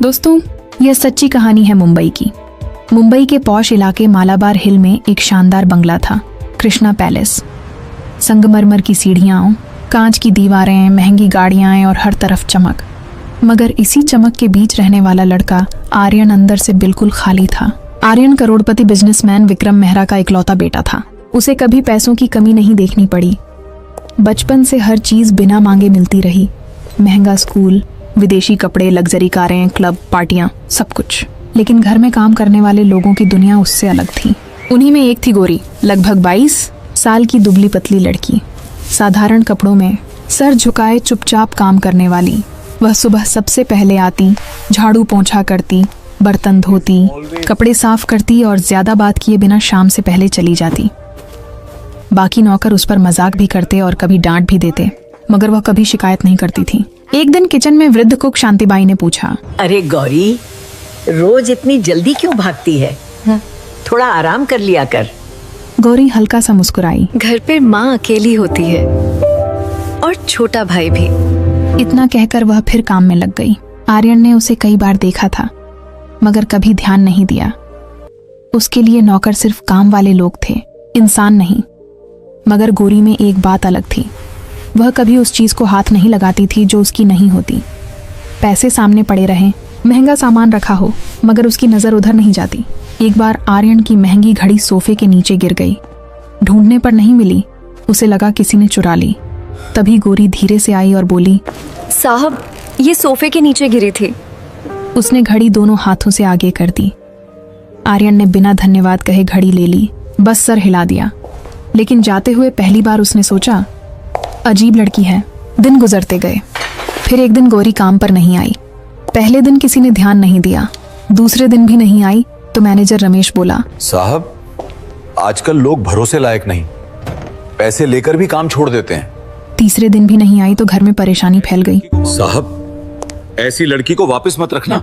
दोस्तों, यह सच्ची कहानी है मुंबई की। मुंबई के पॉश इलाके मालाबार हिल में एक शानदार बंगला था, कृष्णा पैलेस। संगमरमर की सीढ़ियाँ, कांच की दीवारें, महंगी गाड़ियाँ और हर तरफ चमक। मगर इसी चमक के बीच रहने वाला लड़का आर्यन अंदर से बिल्कुल खाली था। आर्यन करोड़पति बिजनेसमैन विक्रम मेहरा का इकलौता बेटा था। उसे कभी पैसों की कमी नहीं देखनी पड़ी। बचपन से हर चीज बिना मांगे मिलती रही, महंगा स्कूल, विदेशी कपड़े, लग्जरी कारें, क्लब, पार्टियां, सब कुछ। लेकिन घर में काम करने वाले लोगों की दुनिया उससे अलग थी। उन्हीं में एक थी गोरी, लगभग 22 साल की दुबली पतली लड़की, साधारण कपड़ों में, सर झुकाए चुपचाप काम करने वाली। वह सुबह सबसे पहले आती, झाड़ू पोंछा करती, बर्तन धोती, कपड़े साफ करती और ज्यादा बात किए बिना शाम से पहले चली जाती। बाकी नौकर उस पर मजाक भी करते और कभी डांट भी देते, मगर वह कभी शिकायत नहीं करती थी। एक दिन किचन में वृद्ध कुक शांतिबाई ने पूछा, अरे गौरी, रोज इतनी जल्दी क्यों भागती है? थोड़ा आराम कर लिया कर। गौरी हल्का सा मुस्कुराई। घर पे माँ अकेली होती है और छोटा भाई भी। इतना कहकर वह फिर काम में लग गई। आर्यन ने उसे कई बार देखा था, मगर कभी ध्यान नहीं दिया। उसके लिए नौकर सिर्फ काम वाले लोग थे, इंसान नहीं। मगर गोरी में एक बात अलग थी। वह कभी उस चीज को हाथ नहीं लगाती थी जो उसकी नहीं होती। पैसे सामने पड़े रहें, महंगा सामान रखा हो, मगर उसकी नजर उधर नहीं जाती। एक बार आर्यन की महंगी घड़ी सोफे के नीचे गिर गई। ढूंढने पर नहीं मिली, उसे लगा किसी ने चुरा ली। तभी गोरी धीरे से आई और बोली, साहब, ये सोफे के नीचे गिरी थी। उसने घड़ी दोनों हाथों से आगे कर दी। आर्यन ने बिना धन्यवाद कहे घड़ी ले ली, बस सर हिला दिया। लेकिन जाते हुए पहली बार उसने सोचा, अजीब लड़की है। दिन गुजरते गए। फिर एक दिन गोरी काम पर नहीं आई। पहले दिन किसी ने ध्यान नहीं दिया, दूसरे दिन भी नहीं आई तो मैनेजर रमेश बोला, साहब, आजकल लोग भरोसे लायक नहीं, पैसे लेकर भी काम छोड़ देते हैं। तीसरे दिन भी नहीं आई तो घर में परेशानी फैल गई। साहब, ऐसी लड़की को वापस मत रखना,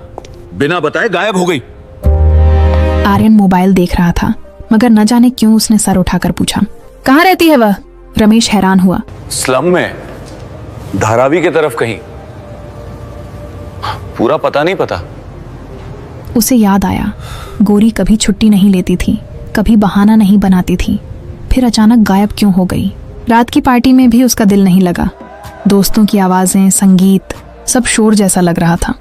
बिना बताए गायब हो गई। आर्यन मोबाइल देख रहा था, मगर न जाने क्यों उसने सर उठाकर पूछा, कहाँ रहती है वह? रमेश हैरान हुआ। स्लम में, धारावी की तरफ कहीं। पूरा पता नहीं पता। उसे याद आया, गोरी कभी छुट्टी नहीं लेती थी, कभी बहाना नहीं बनाती थी, फिर अचानक गायब क्यों हो गई? रात की पार्टी में भी उसका दिल नहीं लगा। दोस्तों की आवाजें, संगीत, सब शोर जैसा लग रहा था।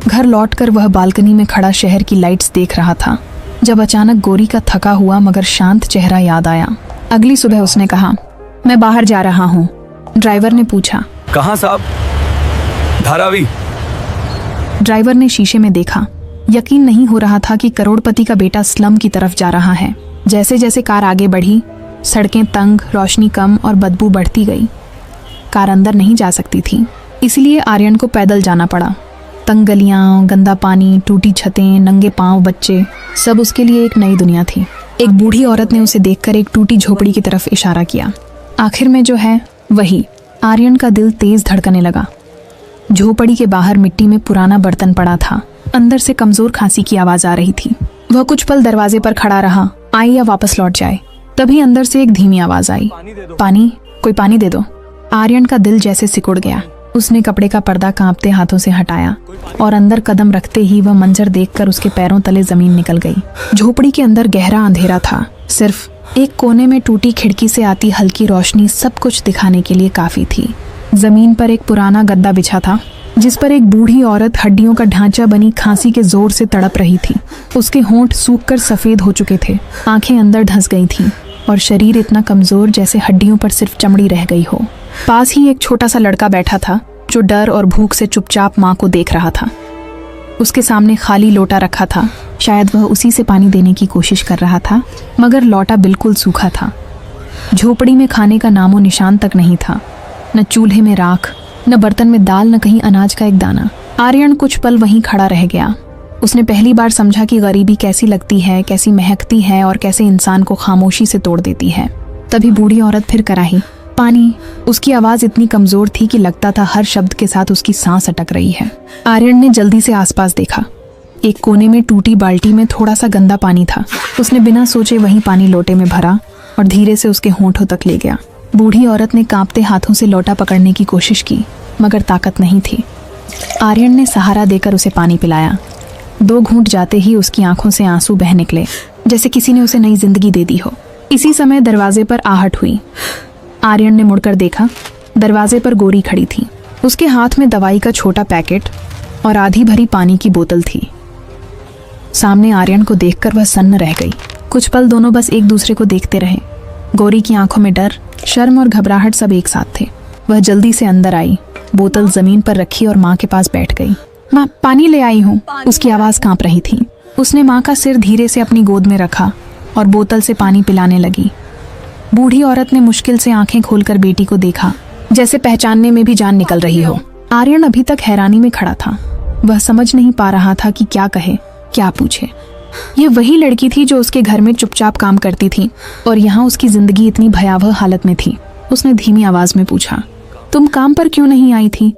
घर लौटकर वह बालकनी में खड़ा शहर की लाइट्स देख रहा था, जब अचानक गोरी का थका हुआ मगर शांत चेहरा याद आया। अगली सुबह उसने कहा, मैं बाहर जा रहा हूँ। ड्राइवर ने पूछा, कहाँ साहब? धारावी। ड्राइवर ने शीशे में देखा। यकीन नहीं हो रहा था कि करोड़पति का बेटा स्लम की तरफ जा रहा है। जैसे जैसे कार आगे बढ़ी, सड़कें तंग, रोशनी कम और बदबू बढ़ती गई। कार अंदर नहीं जा सकती थी, इसलिए आर्यन को पैदल जाना पड़ा। तंग गलियां, गंदा पानी, टूटी छतें, नंगे पांव बच्चे, सब उसके लिए एक नई दुनिया थी। एक बूढ़ी औरत ने उसे देखकर एक टूटी झोपड़ी की तरफ इशारा किया। आखिर में जो है वही। आर्यन का दिल तेज धड़कने लगा। झोपड़ी के बाहर मिट्टी में पुराना बर्तन पड़ा था। अंदर से कमजोर खांसी की आवाज आ रही थी। वह कुछ पल दरवाजे पर खड़ा रहा, आए या वापस लौट जाए। तभी अंदर से एक धीमी आवाज आई, पानी, कोई पानी दे दो। आर्यन का दिल जैसे सिकुड़ गया। उसने कपड़े का पर्दा कांपते हाथों से हटाया और अंदर कदम रखते ही वह मंजर देखकर उसके पैरों तले जमीन निकल गई। झोपड़ी के अंदर गहरा अंधेरा था। सिर्फ एक कोने में टूटी खिड़की से आती हल्की रोशनी सब कुछ दिखाने के लिए काफी थी। जमीन पर एक पुराना गद्दा बिछा था, जिस पर एक बूढ़ी औरत हड्डियों का ढांचा बनी खांसी के जोर से तड़प रही थी। उसके होंठ सूखकर सफेद हो चुके थे, आंखें अंदर धंस गई थीं और शरीर इतना कमजोर जैसे हड्डियों पर सिर्फ चमड़ी रह गई हो। पास ही एक छोटा सा लड़का बैठा था, जो डर और भूख से चुपचाप माँ को देख रहा था। उसके सामने खाली लोटा रखा था। शायद वह उसी से पानी देने की कोशिश कर रहा था, मगर लोटा बिल्कुल सूखा था। झोपड़ी में खाने का नामो निशान तक नहीं था। न चूल्हे में राख, न बर्तन में दाल, न कहीं अनाज का एक दाना। आर्यन कुछ पल वहीं खड़ा रह गया। उसने पहली बार समझा कि गरीबी कैसी लगती है, कैसी महकती है और कैसे इंसान को खामोशी से तोड़ देती है। तभी बूढ़ी औरत फिर कराही, पानी। उसकी आवाज इतनी कमजोर थी कि लगता था हर शब्द के साथ उसकी सांस अटक रही है। आर्यन ने जल्दी से आसपास देखा। एक कोने में टूटी बाल्टी में थोड़ा सा गंदा पानी था। उसने बिना सोचे वही पानी लोटे में भरा और धीरे से उसके होंठों तक ले गया। बूढ़ी औरत ने कांपते हाथों से लोटा पकड़ने की कोशिश की, मगर ताकत नहीं थी। आर्यन ने सहारा देकर उसे पानी पिलाया। 2 घूंट जाते ही उसकी आंखों से आंसू बह निकले, जैसे किसी ने उसे नई जिंदगी दे दी हो। इसी समय दरवाजे पर आहट हुई। आर्यन ने मुड़कर देखा, दरवाजे पर गोरी खड़ी थी। उसके हाथ में दवाई का छोटा पैकेट और आधी भरी पानी की बोतल थी। सामने आर्यन को देखकर वह सन्न रह गई। कुछ पल दोनों बस एक दूसरे को देखते रहे। गौरी की आंखों में डर, शर्म और घबराहट सब एक साथ थे। वह जल्दी से अंदर आई, बोतल जमीन पर रखी और माँ के पास बैठ गई। माँ, पानी ले आई हूँ। उसकी आवाज कांप रही थी। उसने माँ का सिर धीरे से अपनी गोद में रखा और बोतल से पानी पिलाने लगी। बूढ़ी औरत ने मुश्किल से आंखें खोलकर बेटी को देखा, जैसे पहचानने में भी जान निकल रही हो। आर्यन अभी तक हैरानी में खड़ा था। वह समझ नहीं पा रहा था कि क्या कहे, क्या पूछे। यह वही लड़की थी जो उसके घर में चुपचाप काम करती थी और यहाँ उसकी जिंदगी इतनी भयावह हालत में थी। उसने धीमी आवाज में पूछा, तुम काम पर क्यों नहीं आई थी?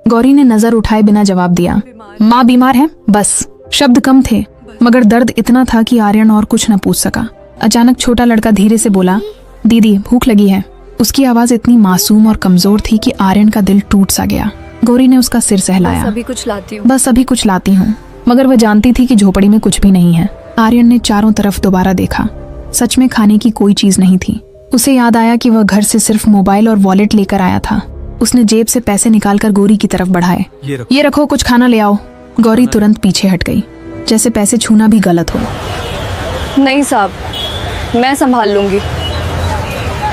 गौरी ने नजर उठाए बिना जवाब दिया। माँ बीमार है, बस। शब्द कम थे मगर दर्द इतना था कि आर्यन और कुछ न पूछ सका। अचानक छोटा लड़का धीरे से बोला, दीदी भूख लगी है। उसकी आवाज इतनी मासूम और कमजोर थी कि आर्यन का दिल टूट सा गया। गौरी ने उसका सिर सहलाया। अभी कुछ लाती हूँ। बस अभी कुछ लाती हूँ। मगर वह जानती थी कि झोपड़ी में कुछ भी नहीं है। आर्यन ने चारों तरफ दोबारा देखा। सच में खाने की कोई चीज नहीं थी। उसे याद आया कि वह घर से सिर्फ मोबाइल और वॉलेट लेकर आया था। उसने जेब से पैसे निकालकर गौरी की तरफ बढ़ाए। ये रखो, कुछ खाना ले आओ। गौरी तुरंत पीछे हट गई, जैसे पैसे छूना भी गलत हो। नहीं साहब, मैं संभाल लूंगी।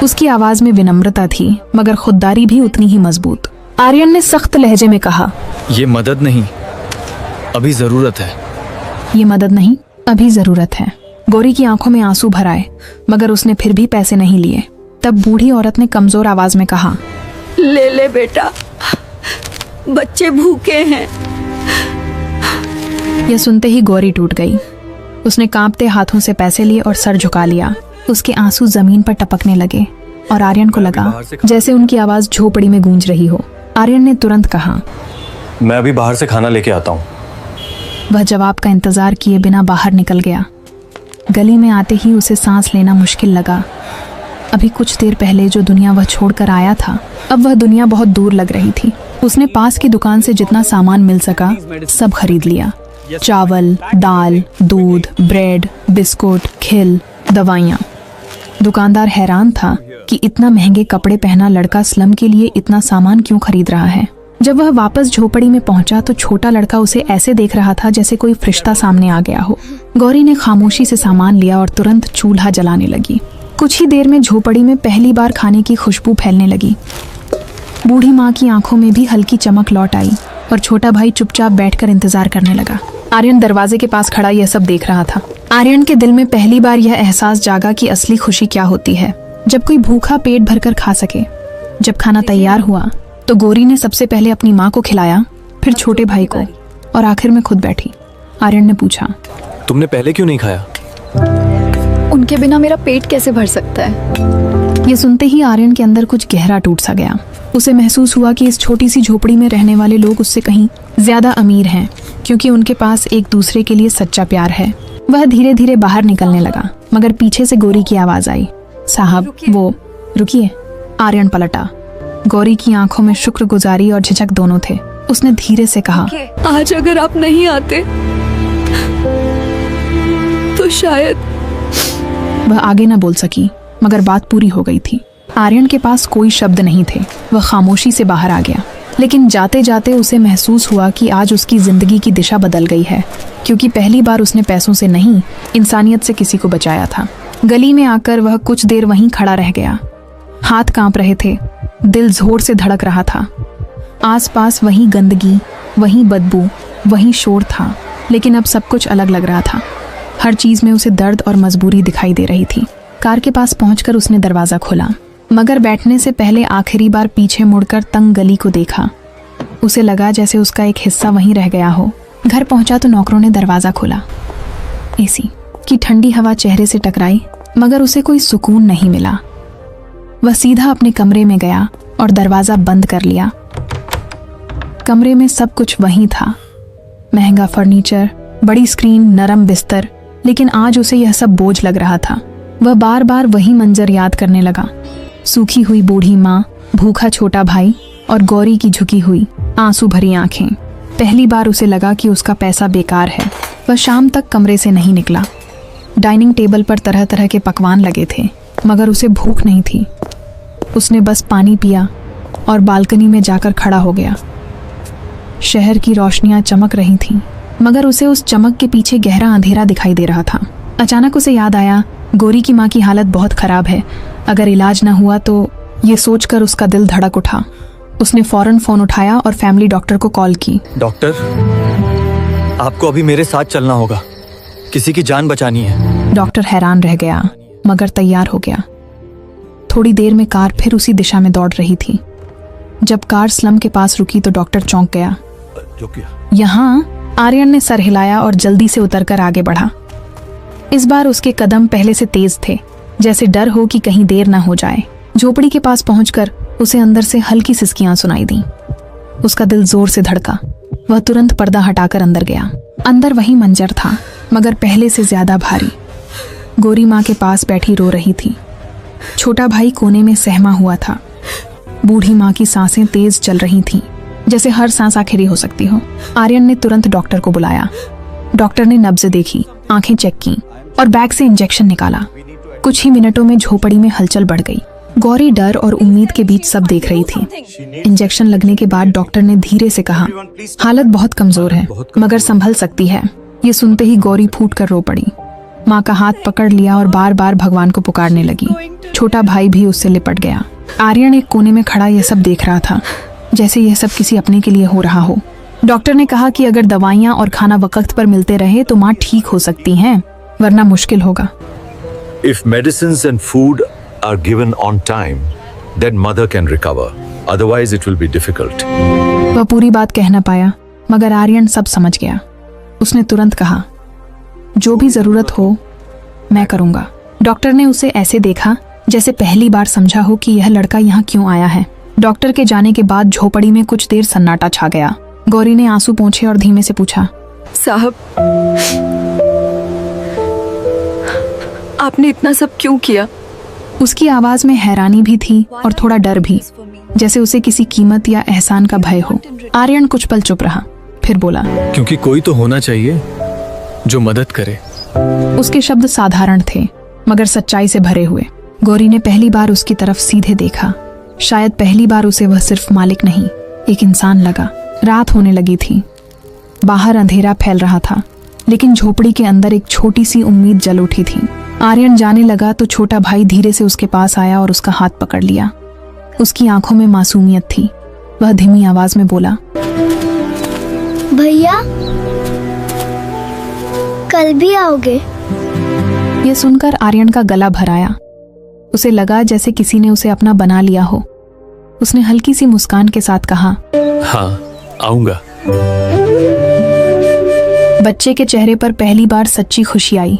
उसकी आवाज में विनम्रता थी मगर खुददारी भी उतनी ही मजबूत। आर्यन ने सख्त लहजे में कहा, ये मदद नहीं, अभी जरूरत है। ये मदद नहीं, अभी जरूरत है। गौरी की आंखों में आंसू भर आए मगर उसने फिर भी पैसे नहीं लिए। तब बूढ़ी औरत ने कमजोर आवाज में कहा, ले ले बेटा, बच्चे भूखे हैं। यह सुनते ही गौरी टूट गई। उसने कांपते हाथों से पैसे लिए और सर झुका लिया। उसके आंसू जमीन पर टपकने लगे और आर्यन को लगा जैसे उनकी आवाज झोपड़ी में गूंज रही हो। आर्यन ने तुरंत कहा, मैं अभी बाहर से खाना लेके आता हूँ। वह जवाब का इंतजार किए बिना बाहर निकल गया। गली में आते ही उसे सांस लेना मुश्किल लगा। अभी कुछ देर पहले जो दुनिया वह छोड़कर आया था, अब वह दुनिया बहुत दूर लग रही थी। उसने पास की दुकान से जितना सामान मिल सका सब खरीद लिया। चावल, दाल, दूध, ब्रेड, बिस्कुट, खिल, दवाइयाँ। दुकानदार हैरान था कि इतना महंगे कपड़े पहना लड़का स्लम के लिए इतना सामान क्यों खरीद रहा है। जब वह वापस झोपड़ी में पहुंचा तो छोटा लड़का उसे ऐसे देख रहा था जैसे कोई फरिश्ता सामने आ गया हो। गौरी ने खामोशी से सामान लिया और तुरंत चूल्हा जलाने लगी। कुछ ही देर में झोपड़ी में पहली बार खाने की खुशबू फैलने लगी। बूढ़ी माँ की आंखों में भी हल्की चमक लौट आई और छोटा भाई चुपचाप बैठकर इंतजार करने लगा। आर्यन दरवाजे के पास खड़ा यह सब देख रहा था। आर्यन के दिल में पहली बार यह एहसास जागा कि असली खुशी क्या होती है, जब कोई भूखा पेट भरकर खा सके। जब खाना तैयार हुआ तो गौरी ने सबसे पहले अपनी माँ को खिलाया, फिर छोटे भाई को और आखिर में खुद बैठी। आर्यन ने पूछा, तुमने पहले क्यों नहीं खाया? उनके बिना मेरा पेट कैसे भर सकता है? ये सुनते ही आर्यन के अंदर कुछ गहरा टूट सा गया। उसे महसूस हुआ कि इस छोटी सी झोपड़ी में रहने वाले लोग उससे कहीं ज्यादा अमीर हैं, क्योंकि उनके पास एक दूसरे के लिए सच्चा प्यार है। वह धीरे धीरे बाहर निकलने लगा मगर पीछे से गौरी की आवाज आई, साहब वो रुकिए। आर्यन पलटा। गौरी की आंखों में शुक्रगुजारी और झिझक दोनों थे। उसने धीरे से कहा, आज अगर आप नहीं आते तो शायद। वह आगे न बोल सकी मगर बात पूरी हो गई थी। आर्यन के पास कोई शब्द नहीं थे। वह खामोशी से बाहर आ गया, लेकिन जाते जाते उसे महसूस हुआ कि आज उसकी जिंदगी की दिशा बदल गई है, क्योंकि पहली बार उसने पैसों से नहीं, इंसानियत से किसी को बचाया था। गली में आकर वह कुछ देर वहीं खड़ा रह गया। हाथ कांप रहे थे, दिल जोर से धड़क रहा था। आसपास वही गंदगी, वही बदबू, वही शोर था, लेकिन अब सब कुछ अलग लग रहा था। हर चीज में उसे दर्द और मजबूरी दिखाई दे रही थी। कार के पास पहुंचकर उसने दरवाजा खोला, मगर बैठने से पहले आखिरी बार पीछे मुड़कर तंग गली को देखा। उसे लगा जैसे उसका एक हिस्सा वहीं रह गया हो। घर पहुंचा तो नौकरों ने दरवाजा खोला। एसी की ठंडी हवा चेहरे से टकराई मगर उसे कोई सुकून नहीं मिला। वह सीधा अपने कमरे में गया और दरवाजा बंद कर लिया। कमरे में सब कुछ वहीं था, महंगा फर्नीचर, बड़ी स्क्रीन, नरम बिस्तर, लेकिन आज उसे यह सब बोझ लग रहा था। वह बार बार वही मंजर याद करने लगा। सूखी हुई बूढ़ी माँ, भूखा छोटा भाई और गौरी की झुकी हुई आंसू भरी आंखें। पहली बार उसे लगा कि उसका पैसा बेकार है। वह शाम तक कमरे से नहीं निकला। डाइनिंग टेबल पर तरह तरह के पकवान लगे थे, मगर उसे भूख नहीं थी। उसने बस पानी पिया और बालकनी में जाकर खड़ा हो गया। शहर की रोशनियां चमक रही थीं, मगर उसे उस चमक के पीछे गहरा अंधेरा दिखाई दे रहा था। अचानक उसे याद आया, गौरी की माँ की हालत बहुत खराब है। अगर इलाज न हुआ तो, ये सोचकर उसका दिल धड़क उठा। उसने फौरन फोन उठाया और फैमिली डॉक्टर को कॉल की। डॉक्टर, आपको अभी मेरे साथ चलना होगा, किसी की जान बचानी है। डॉक्टर हैरान रह गया, मगर तैयार हो गया। थोड़ी देर में कार फिर उसी दिशा में दौड़ रही थी। जब कार स्लम के पास रुकी तो डॉक्टर चौंक गया। यहाँ आर्यन ने सर हिलाया और जल्दी से उतरकर आगे बढ़ा। इस बार उसके कदम पहले से तेज थे, जैसे डर हो कि कहीं देर न हो जाए। झोपड़ी के पास पहुंचकर उसे अंदर से हल्की सिसकियां सुनाई दी। उसका दिल जोर से धड़का। वह तुरंत पर्दा हटाकर अंदर गया। अंदर वही मंजर था, मगर पहले से ज्यादा भारी। गौरी माँ के पास बैठी रो रही थी। छोटा भाई कोने में सहमा हुआ था। बूढ़ी माँ की सांसें तेज चल रही थीं, जैसे हर सांस आखिरी हो सकती हो। आर्यन ने तुरंत डॉक्टर को बुलाया। डॉक्टर ने नब्ज देखी, आंखें चेक की और बैग से इंजेक्शन निकाला। कुछ ही मिनटों में झोपड़ी में हलचल बढ़ गई। गौरी डर और उम्मीद के बीच सब देख रही थी। इंजेक्शन लगने के बाद डॉक्टर ने धीरे से कहा, हालत बहुत कमजोर है, मगर संभल सकती है। ये सुनते ही गौरी फूट कर रो पड़ी। माँ का हाथ पकड़ लिया और बार बार भगवान को पुकारने लगी। छोटा भाई भी उससे लिपट गया। आर्यन एक कोने में खड़ा यह सब देख रहा था, जैसे यह सब किसी अपने के लिए हो रहा हो। डॉक्टर ने कहा कि अगर दवाइयाँ और खाना वक्त पर मिलते रहे तो माँ ठीक हो सकती हैं, वरना मुश्किल होगा। If medicines and food are given on time, then mother can recover. Otherwise it will be difficult. वह पूरी बात कह न पाया, मगर आर्यन सब समझ गया। उसने तुरंत कहा, जो भी जरूरत हो मैं करूंगा। डॉक्टर ने उसे ऐसे देखा जैसे पहली बार समझा हो कि यह लड़का यहाँ क्यों आया है। डॉक्टर के जाने के बाद झोपड़ी में कुछ देर सन्नाटा छा गया। गौरी ने आंसू पोंछे और धीमे से पूछा, साहब, आपने इतना सब क्यों किया? उसकी आवाज में हैरानी भी थी और थोड़ा डर भी, जैसे उसे किसी कीमत या एहसान का भय हो। आर्यन कुछ पल चुप रहा, फिर बोला, क्योंकि कोई तो होना चाहिए जो मदद करे। उसके शब्द साधारण थे, मगर सच्चाई से भरे हुए। गौरी ने पहली बार उसकी तरफ सीधे देखा। शायद पहली बार उसे वह सिर्फ मालिक नहीं, एक इंसान लगा। रात होने लगी थी। बाहर अंधेरा फैल रहा था, लेकिन झोपड़ी के अंदर एक छोटी सी उम्मीद जल उठी थी। आर्यन जाने लगा तो छोटा भाई धीरे से उसके पास आया और उसका हाथ पकड़ लिया। उसकी आंखों में मासूमियत थी। वह धीमी आवाज में बोला, भैया कल भी आओगे? यह सुनकर आर्यन का गला भर आया। उसे लगा जैसे किसी ने उसे अपना बना लिया हो। उसने हल्की सी मुस्कान के साथ कहा, हाँ, आऊंगा। बच्चे के चेहरे पर पहली बार सच्ची खुशी आई।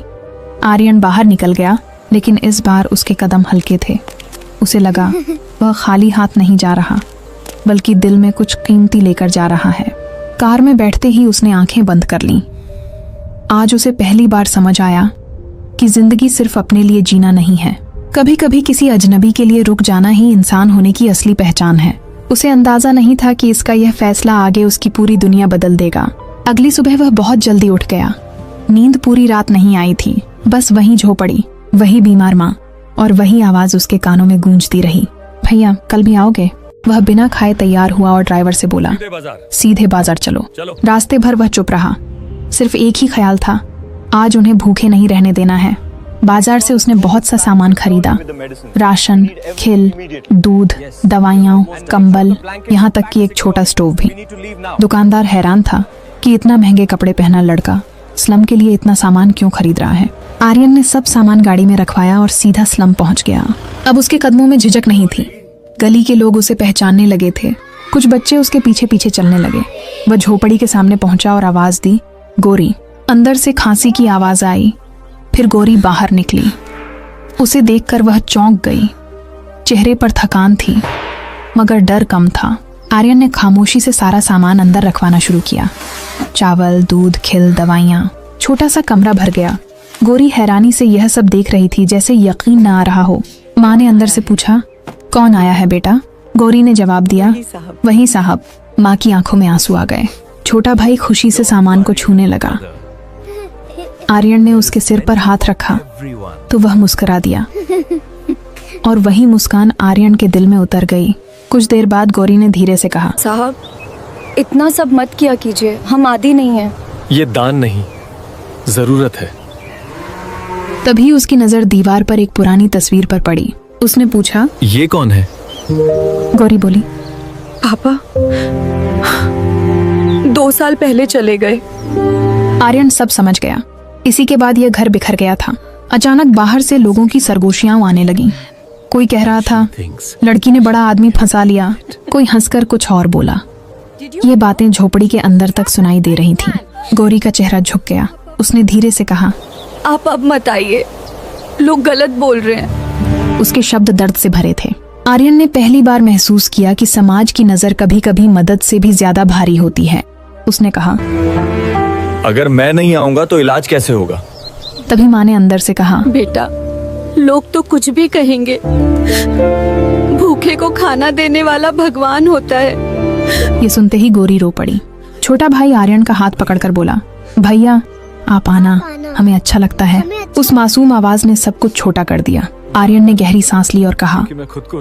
आर्यन बाहर निकल गया, लेकिन इस बार उसके कदम हल्के थे। उसे लगा वह खाली हाथ नहीं जा रहा, बल्कि दिल में कुछ कीमती लेकर जा रहा है। कार में बैठते ही उसने आंखें बंद कर लीं। आज उसे पहली बार समझ आया कि जिंदगी सिर्फ अपने लिए जीना नहीं है, कभी कभी किसी अजनबी के लिए रुक जाना ही इंसान होने की असली पहचान है। उसे अंदाजा नहीं था कि इसका यह फैसला आगे उसकी पूरी दुनिया बदल देगा। अगली सुबह वह बहुत जल्दी उठ गया। नींद पूरी रात नहीं आई थी, बस वही झोपड़ी, वही बीमार माँ और वही आवाज उसके कानों में गूंजती रही, भैया कल भी आओगे? वह बिना खाए तैयार हुआ और ड्राइवर से बोला, सीधे बाजार चलो। रास्ते भर वह चुप रहा। सिर्फ एक ही ख्याल था, आज उन्हें भूखे नहीं रहने देना है। बाजार से उसने बहुत सा सामान खरीदा, राशन, खिल, दूध, दवाइयाँ, कंबल, यहाँ तक कि एक छोटा स्टोव भी। दुकानदार हैरान था कि इतना महंगे कपड़े पहना लड़का स्लम के लिए इतना सामान क्यों खरीद रहा है। आर्यन ने सब सामान गाड़ी में रखवाया और सीधा स्लम पहुंच गया। अब उसके कदमों में झिझक नहीं थी। गली के लोग उसे पहचानने लगे थे। कुछ बच्चे उसके पीछे पीछे चलने लगे। वह झोपड़ी के सामने पहुंचा और आवाज दी, गोरी। अंदर से खांसी की आवाज आई। फिर गोरी बाहर निकली। उसे देखकर वह चौंक गई। चेहरे पर थकान थी, मगर डर कम था। आर्यन ने खामोशी से सारा सामान अंदर रखवाना शुरू किया, चावल, दूध, खिल, दवाइयाँ। छोटा सा कमरा भर गया। गोरी हैरानी से यह सब देख रही थी, जैसे यकीन न आ रहा हो। माँ ने अंदर से पूछा, कौन आया है बेटा? गौरी ने जवाब दिया, वही साहब। माँ की आंखों में आंसू आ गए। छोटा भाई खुशी से सामान को छूने लगा। आर्यन ने उसके सिर पर हाथ रखा तो वह मुस्कुरा दिया और वही मुस्कान आर्यन के दिल में उतर गई। कुछ देर बाद गौरी ने धीरे से कहा, साहब, इतना सब मत किया कीजिए, हम आदी नहीं हैं। ये दान नहीं, जरूरत है। तभी उसकी नजर दीवार पर एक पुरानी तस्वीर पर पड़ी। उसने पूछा, ये कौन है? गौरी बोली, पापा 2 साल पहले चले गए। आर्यन सब समझ गया। इसी के बाद यह घर बिखर गया था। अचानक बाहर से लोगों की सरगोशियां आने लगी। कोई कह रहा था, लड़की ने बड़ा आदमी फंसा लिया। कोई हंसकर कुछ और बोला। ये बातें झोपड़ी के अंदर तक सुनाई दे रही थीं। गौरी का चेहरा झुक गया। उसने धीरे से कहा, आप अब मत आइए, लोग गलत बोल रहे हैं। उसके शब्द दर्द से भरे थे। आर्यन ने पहली बार महसूस किया कि समाज की नजर कभी कभी मदद से भी ज्यादा भारी होती है। उसने कहा, अगर मैं नहीं आऊंगा तो इलाज कैसे होगा? तभी माँ ने अंदर से कहा, बेटा, लोग तो कुछ भी कहेंगे, भूखे को खाना देने वाला भगवान होता है। ये सुनते ही गौरी रो पड़ी। छोटा भाई आर्यन का हाथ पकड़कर बोला, भैया आप आना, हमें अच्छा लगता है। उस मासूम आवाज ने सब कुछ छोटा कर दिया। आर्यन ने गहरी सांस ली और कहा,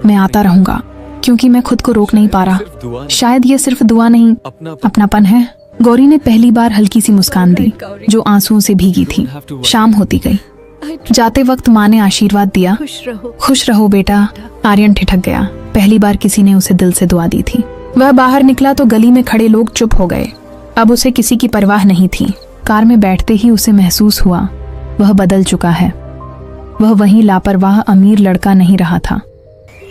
मैं आता रहूंगा क्योंकि मैं खुद को रोक नहीं पा रहा। शायद ये सिर्फ दुआ नहीं, अपनापन है। गौरी ने पहली बार हल्की सी मुस्कान दी जो आंसुओं से भीगी थी। शाम होती गई। जाते वक्त माँ ने आशीर्वाद दिया, खुश रहो बेटा। आर्यन ठिठक गया। पहली बार किसी ने उसे दिल से दुआ दी थी। वह बाहर निकला तो गली में खड़े लोग चुप हो गए। अब उसे किसी की परवाह नहीं थी। कार में बैठते ही उसे महसूस हुआ वह बदल चुका है। वह वही लापरवाह अमीर लड़का नहीं रहा था।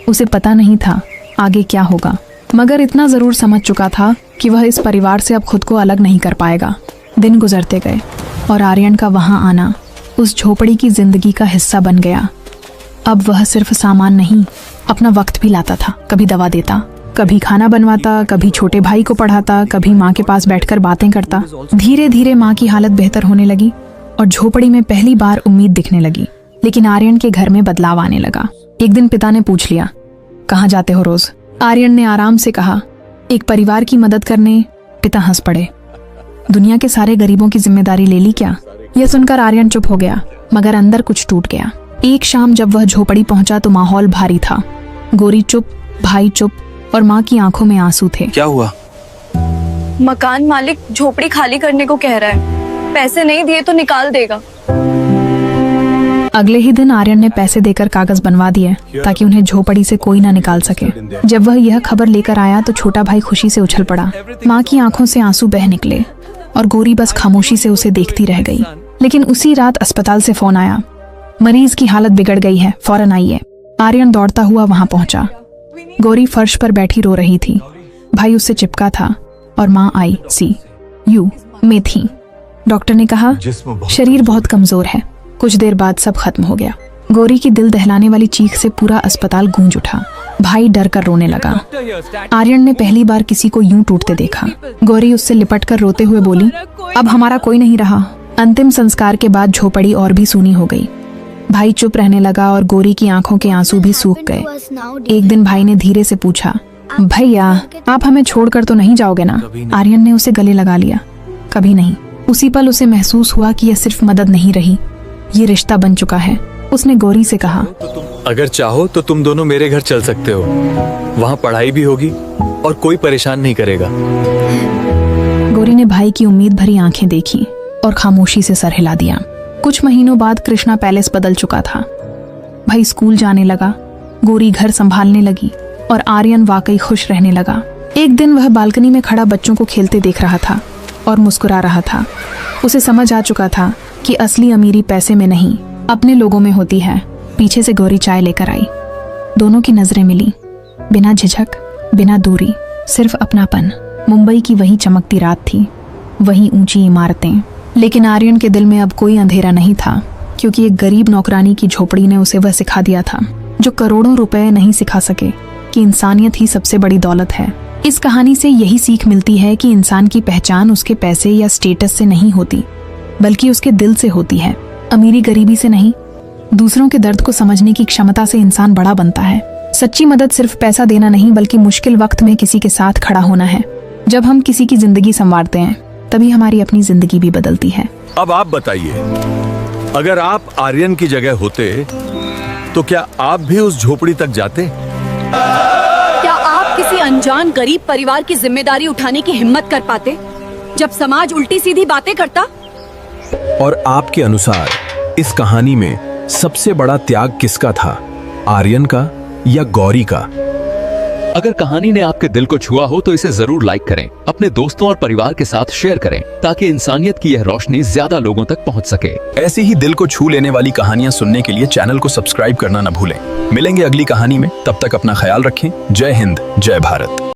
उसे पता नहीं था आगे क्या होगा, मगर इतना जरूर समझ चुका था कि वह इस परिवार से अब खुद को अलग नहीं कर पाएगा। दिन गुजरते गए और आर्यन का वहां आना उस झोपड़ी की जिंदगी का हिस्सा बन गया। अब वह सिर्फ सामान नहीं, अपना वक्त भी लाता था। कभी दवा देता, कभी खाना बनवाता, कभी छोटे भाई को पढ़ाता, कभी माँ के पास बैठकर बातें करता। धीरे धीरे माँ की हालत बेहतर होने लगी और झोपड़ी में पहली बार उम्मीद दिखने लगी। लेकिन आर्यन के घर में बदलाव आने लगा। एक दिन पिता ने पूछ लिया, कहाँ जाते हो रोज? आर्यन ने आराम से कहा, एक परिवार की मदद करने। पिता हंस पड़े, दुनिया के सारे गरीबों की जिम्मेदारी ले ली क्या? यह सुनकर आर्यन चुप हो गया, मगर अंदर कुछ टूट गया। एक शाम जब वह झोपड़ी पहुंचा तो माहौल भारी था। गौरी चुप, भाई चुप और माँ की आंखों में आंसू थे। क्या हुआ? मकान मालिक झोपड़ी खाली करने को कह रहा है, पैसे नहीं दिए तो निकाल देगा। अगले ही दिन आर्यन ने पैसे देकर कागज बनवा दिए ताकि उन्हें झोपड़ी से कोई ना निकाल सके। जब वह यह खबर लेकर आया तो छोटा भाई खुशी से उछल पड़ा। माँ की आंखों से आंसू बह निकले और गौरी बस खामोशी से उसे देखती रह गई। लेकिन उसी रात अस्पताल से फोन आया, मरीज की हालत बिगड़ गई है, फौरन आइए। आर्यन दौड़ता हुआ वहां पहुंचा। गौरी फर्श पर बैठी रो रही थी। भाई उससे चिपका था और माँ ICU में थी। डॉक्टर ने कहा, शरीर बहुत कमजोर है। कुछ देर बाद सब खत्म हो गया। गौरी की दिल दहलाने वाली चीख से पूरा अस्पताल गूंज उठा। भाई डर कर रोने लगा। आर्यन ने पहली बार किसी को यूं टूटते देखा। गौरी उससे लिपट कर रोते हुए बोली, अब हमारा कोई नहीं रहा। अंतिम संस्कार के बाद झोपड़ी और भी सूनी हो गई। भाई चुप रहने लगा और गौरी की आंखों के आंसू भी सूख गए। एक दिन भाई ने धीरे से पूछा, भैया आप हमें छोड़कर तो नहीं जाओगे ना? आर्यन ने उसे गले लगा लिया, कभी नहीं। उसी पल उसे महसूस हुआ कि यह सिर्फ मदद नहीं रही, ये रिश्ता बन चुका है। उसने गौरी से कहा, अगर चाहो तो तुम दोनों मेरे घर चल सकते हो। वहाँ पढ़ाई भी होगी और कोई परेशान नहीं करेगा। गौरी ने भाई की उम्मीद भरी आंखें देखी और खामोशी से सर हिला दिया। कुछ महीनों बाद कृष्णा पैलेस बदल चुका था। भाई स्कूल जाने लगा, गौरी घर संभालने लगी और आर्यन वाकई खुश रहने लगा। एक दिन वह बालकनी में खड़ा बच्चों को खेलते देख रहा था और मुस्कुरा रहा था। उसे समझ आ चुका था कि असली अमीरी पैसे में नहीं, अपने लोगों में होती है। पीछे से गौरी चाय लेकर आई। दोनों की नजरें मिली, बिना झिझक, बिना दूरी, सिर्फ अपनापन। मुंबई की वही चमकती रात थी, वही ऊंची इमारतें। लेकिन आर्यन के दिल में अब कोई अंधेरा नहीं था, क्योंकि एक गरीब नौकरानी की झोपड़ी ने उसे वह सिखा दिया था जो करोड़ों रुपए नहीं सिखा सके, कि इंसानियत ही सबसे बड़ी दौलत है। इस कहानी से यही सीख मिलती है कि इंसान की पहचान उसके पैसे या स्टेटस से नहीं होती, बल्कि उसके दिल से होती है। अमीरी गरीबी से नहीं, दूसरों के दर्द को समझने की क्षमता से इंसान बड़ा बनता है। सच्ची मदद सिर्फ पैसा देना नहीं, बल्कि मुश्किल वक्त में किसी के साथ खड़ा होना है। जब हम किसी की जिंदगी संवारते हैं तभी हमारी अपनी जिंदगी भी बदलती है। अब आप बताइए, अगर आप आर्यन की जगह होते तो क्या आप भी उस झोपड़ी तक जाते? क्या आप किसी अनजान गरीब परिवार की जिम्मेदारी उठाने की हिम्मत कर पाते जब समाज उल्टी सीधी बातें करता? और आपके अनुसार इस कहानी में सबसे बड़ा त्याग किसका था, आर्यन का या गौरी का? अगर कहानी ने आपके दिल को छुआ हो तो इसे जरूर लाइक करें, अपने दोस्तों और परिवार के साथ शेयर करें ताकि इंसानियत की यह रोशनी ज्यादा लोगों तक पहुंच सके। ऐसी ही दिल को छू लेने वाली कहानियां सुनने के लिए चैनल को सब्सक्राइब करना न भूलें। मिलेंगे अगली कहानी में, तब तक अपना ख्याल रखें। जय हिंद, जय भारत।